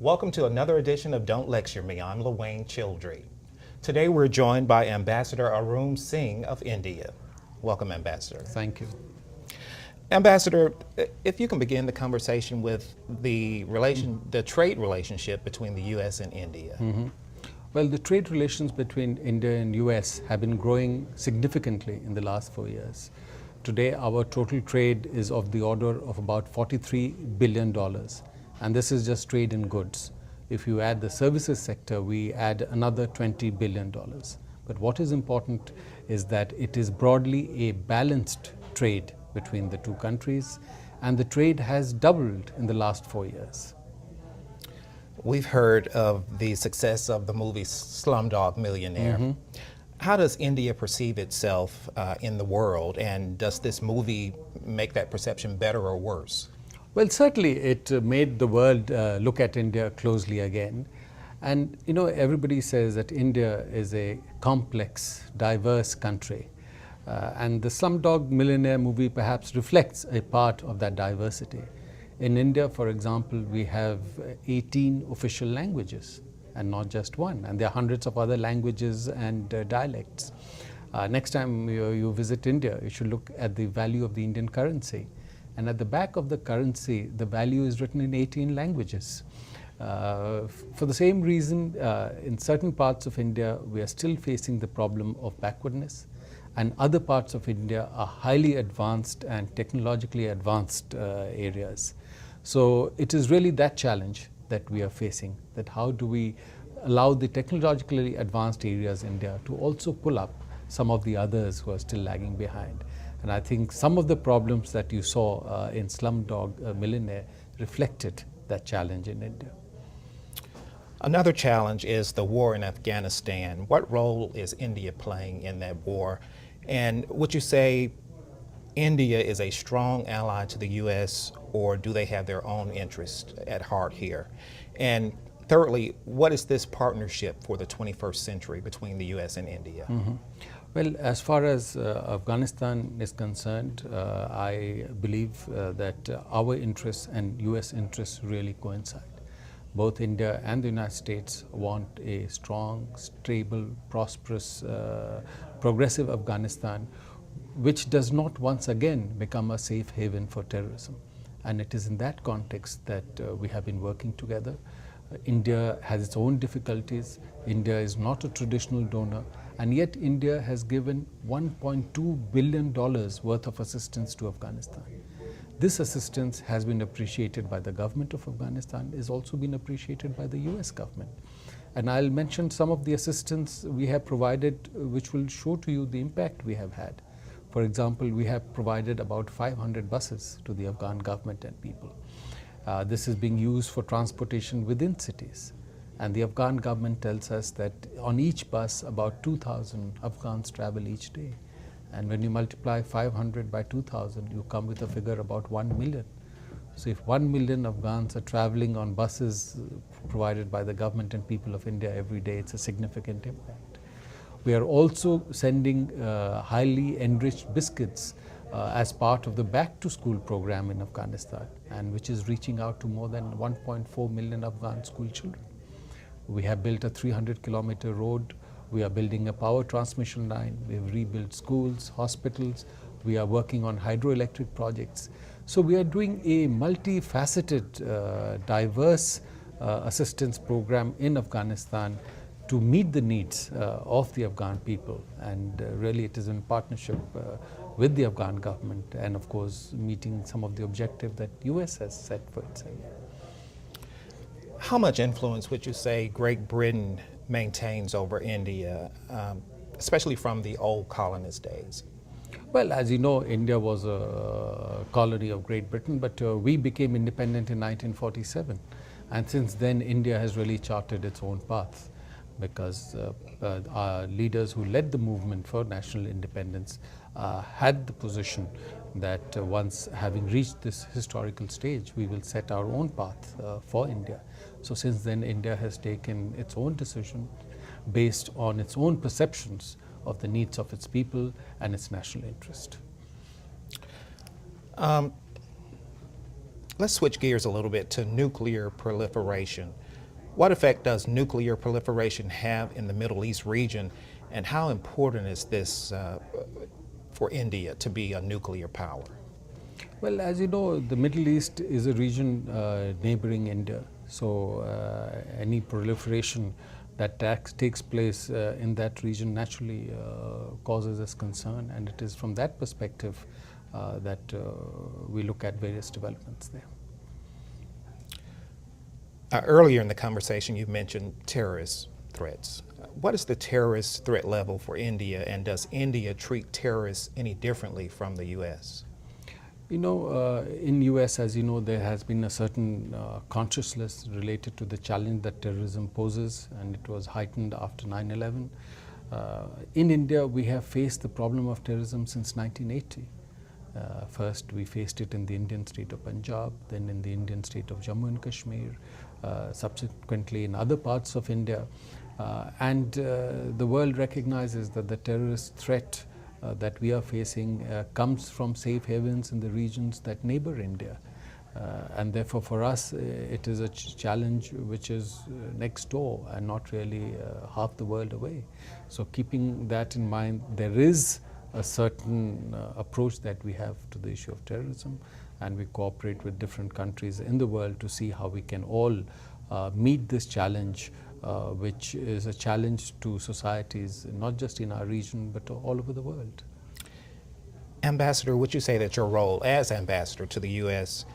Welcome to another edition of Don't Lecture Me. I'm Lawayne Childrey. Today we're joined by Ambassador Arun Singh of India. Welcome, Ambassador. Thank you. Ambassador, if you can begin the conversation with the trade relationship between the U.S. and India. Well, the trade relations between India and U.S. have been growing significantly in the last 4 years. Today, our total trade is of the order of about $43 billion. And this is just trade in goods. If you add the services sector, we add another $20 billion. But what is important is that it is broadly a balanced trade between the two countries, and the trade has doubled in the last 4 years. We've heard of the success of the movie Slumdog Millionaire. How does India perceive itself in the world, and does this movie make that perception better or worse? Well, certainly it made the world look at India closely again. And you know, everybody says that India is a complex, diverse country. And the Slumdog Millionaire movie perhaps reflects a part of that diversity. In India, for example, we have 18 official languages and not just one. And there are hundreds of other languages and dialects. Next time you visit India, you should look at the value of the Indian currency. And at the back of the currency, the value is written in 18 languages. For the same reason, in certain parts of India, we are still facing the problem of backwardness, and other parts of India are highly advanced and technologically advanced areas. So it is really that challenge that we are facing, that how do we allow the technologically advanced areas in India to also pull up some of the others who are still lagging behind. And I think some of the problems that you saw in Slumdog Millionaire reflected that challenge in India. Another challenge is the war in Afghanistan. What role is India playing in that war? And would you say India is a strong ally to the U.S., or do they have their own interest at heart here? And thirdly, what is this partnership for the 21st century between the U.S. and India? Well, as far as Afghanistan is concerned, I believe that our interests and U.S. interests really coincide. Both India and the United States want a strong, stable, prosperous, progressive Afghanistan, which does not once again become a safe haven for terrorism. And it is in that context that we have been working together. India has its own difficulties. India is not a traditional donor. And yet India has given $1.2 billion worth of assistance to Afghanistan. This assistance has been appreciated by the government of Afghanistan, is also been appreciated by the US government. And I'll mention some of the assistance we have provided, which will show to you the impact we have had. For example, we have provided about 500 buses to the Afghan government and people. This is being used for transportation within cities. And the Afghan government tells us that on each bus, about 2,000 Afghans travel each day. And when you multiply 500 by 2,000, you come with a figure about 1 million. So if 1 million Afghans are traveling on buses provided by the government and people of India every day, it's a significant impact. We are also sending highly enriched biscuits as part of the Back to School program in Afghanistan, and which is reaching out to more than 1.4 million Afghan school children. We have built a 300-kilometer road. We are building a power transmission line. We have rebuilt schools, hospitals. We are working on hydroelectric projects. So we are doing a multifaceted, diverse assistance program in Afghanistan to meet the needs of the Afghan people. And really it is in partnership with the Afghan government, and of course meeting some of the objectives that US has set for itself. How much influence would you say Great Britain maintains over India, especially from the old colonist days? Well, as you know, India was a colony of Great Britain, but we became independent in 1947. And since then, India has really charted its own path, because our leaders who led the movement for national independence had the position that once having reached this historical stage, we will set our own path for India. So since then, India has taken its own decision based on its own perceptions of the needs of its people and its national interest. Let's switch gears a little bit to nuclear proliferation. What effect does nuclear proliferation have in the Middle East region, and how important is this for India to be a nuclear power? Well, as you know, the Middle East is a region neighboring India. So any proliferation that takes place in that region naturally causes us concern, and it is from that perspective that we look at various developments there. Earlier in the conversation, you mentioned terrorist threats. What is the terrorist threat level for India, and does India treat terrorists any differently from the U.S.? You know, in U.S., as you know, there has been a certain consciousness related to the challenge that terrorism poses, and it was heightened after 9/11. In India, we have faced the problem of terrorism since 1980. First, we faced it in the Indian state of Punjab, then in the Indian state of Jammu and Kashmir, subsequently in other parts of India. And the world recognizes that the terrorist threat that we are facing comes from safe havens in the regions that neighbor India. And therefore, for us, it is a challenge which is next door and not really half the world away. So keeping that in mind, there is a certain approach that we have to the issue of terrorism, and we cooperate with different countries in the world to see how we can all meet this challenge, which is a challenge to societies, not just in our region, but all over the world. Ambassador, would you say that your role as ambassador to the U.S.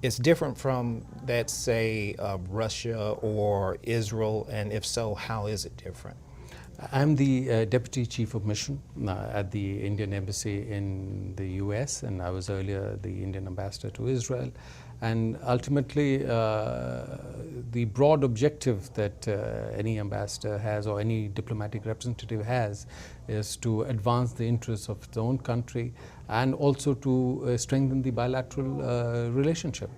is different from that, say, Russia or Israel, and if so, how is it different? I'm the Deputy Chief of Mission at the Indian Embassy in the US, and I was earlier the Indian Ambassador to Israel. And ultimately, the broad objective that any ambassador has or any diplomatic representative has is to advance the interests of its own country and also to strengthen the bilateral relationship.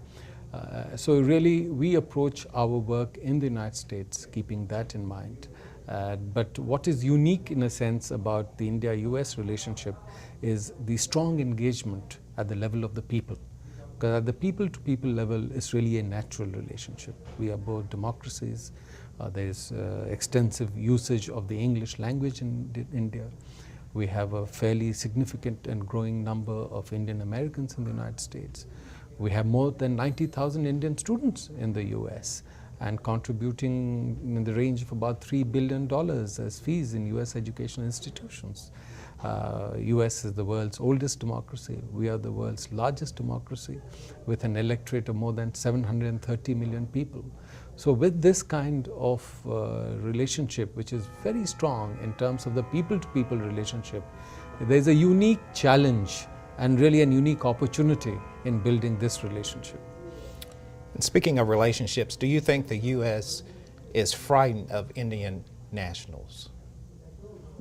So really, we approach our work in the United States keeping that in mind. But what is unique in a sense about the India-US relationship is the strong engagement at the level of the people. Because at the people-to-people level, it's really a natural relationship. We are both democracies. There is extensive usage of the English language in India. We have a fairly significant and growing number of Indian Americans in the United States. We have more than 90,000 Indian students in the US, and contributing in the range of about $3 billion as fees in US educational institutions. US is the world's oldest democracy. We are the world's largest democracy with an electorate of more than 730 million people. So with this kind of relationship, which is very strong in terms of the people-to-people relationship, there's a unique challenge and really a unique opportunity in building this relationship. And speaking of relationships, do you think the U.S. is frightened of Indian nationals?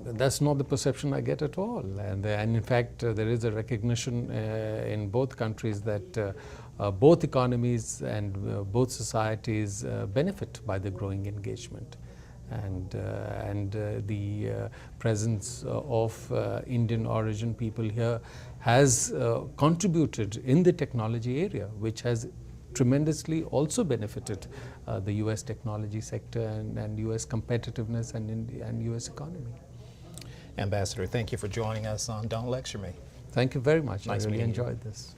That's not the perception I get at all. And in fact, there is a recognition in both countries that both economies and both societies benefit by the growing engagement. And the presence of Indian origin people here has contributed in the technology area, which has tremendously also benefited the US technology sector and US competitiveness and US economy. Ambassador, thank you for joining us on Don't Lecture Me. Thank you very much. Nice I really meeting you. enjoyed this.